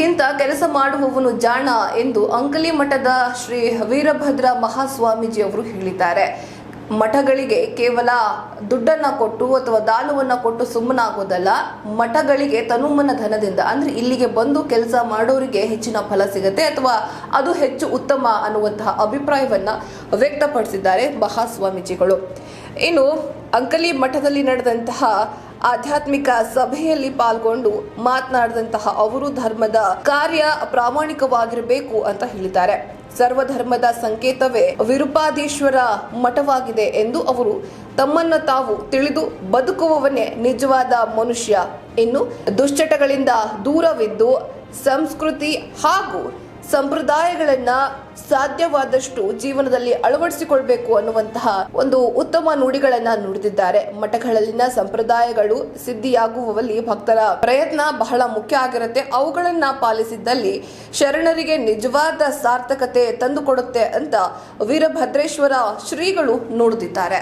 ಇಂಥ ಕೆಲಸ ಮಾಡುವವನು ಜಾಣ ಎಂದು ಅಂಕಲಿ ಮಠದ ಶ್ರೀ ವೀರಭದ್ರ ಮಹಾಸ್ವಾಮೀಜಿ ಅವರು ಹೇಳಿದ್ದಾರೆ. ಮಠಗಳಿಗೆ ಕೇವಲ ದುಡ್ಡನ್ನ ಕೊಟ್ಟು ಅಥವಾ ದಾನವನ್ನ ಕೊಟ್ಟು ಸುಮ್ಮನಾಗೋದಲ್ಲ, ಮಠಗಳಿಗೆ ತನುಮನ ಧನದಿಂದ ಅಂದ್ರೆ ಇಲ್ಲಿಗೆ ಬಂದು ಕೆಲಸ ಮಾಡೋರಿಗೆ ಹೆಚ್ಚಿನ ಫಲ ಸಿಗುತ್ತೆ ಅಥವಾ ಅದು ಹೆಚ್ಚು ಉತ್ತಮ ಅನ್ನುವಂತಹ ಅಭಿಪ್ರಾಯವನ್ನ ವ್ಯಕ್ತಪಡಿಸಿದ್ದಾರೆ ಮಹಾಸ್ವಾಮೀಜಿಗಳು. ಇನ್ನು ಅಂಕಲಿ ಮಠದಲ್ಲಿ ನಡೆದಂತಹ ಆಧ್ಯಾತ್ಮಿಕ ಸಭೆಯಲ್ಲಿ ಪಾಲ್ಗೊಂಡು ಮಾತನಾಡಿದಂತಹ ಅವರು ಧರ್ಮದ ಕಾರ್ಯ ಪ್ರಾಮಾಣಿಕವಾಗಿರಬೇಕು ಅಂತ ಹೇಳಿದ್ದಾರೆ. ಸರ್ವಧರ್ಮದ ಸಂಕೇತವೇ ವಿರೂಪಾಧೀಶ್ವರ ಮಠವಾಗಿದೆ ಎಂದು ಅವರು ತಮ್ಮನ್ನು ತಾವು ತಿಳಿದು ಬದುಕುವವನೇ ನಿಜವಾದ ಮನುಷ್ಯ, ಇನ್ನು ದುಶ್ಚಟಗಳಿಂದ ದೂರವಿದ್ದು ಸಂಸ್ಕೃತಿ ಹಾಗೂ ಸಂಪ್ರದಾಯಗಳನ್ನ ಸಾಧ್ಯವಾದಷ್ಟು ಜೀವನದಲ್ಲಿ ಅಳವಡಿಸಿಕೊಳ್ಬೇಕು ಅನ್ನುವಂತಹ ಒಂದು ಉತ್ತಮ ನುಡಿಗಳನ್ನ ನುಡಿದಿದ್ದಾರೆ. ಮಠಗಳಲ್ಲಿನ ಸಂಪ್ರದಾಯಗಳು ಸಿದ್ಧಿಯಾಗುವಲ್ಲಿ ಭಕ್ತರ ಪ್ರಯತ್ನ ಬಹಳ ಮುಖ್ಯ ಆಗಿರುತ್ತೆ. ಅವುಗಳನ್ನ ಪಾಲಿಸಿದ್ದಲ್ಲಿ ಶರಣರಿಗೆ ನಿಜವಾದ ಸಾರ್ಥಕತೆ ತಂದುಕೊಡುತ್ತೆ ಅಂತ ವೀರಭದ್ರೇಶ್ವರ ಶ್ರೀಗಳು ನುಡಿದಿದ್ದಾರೆ.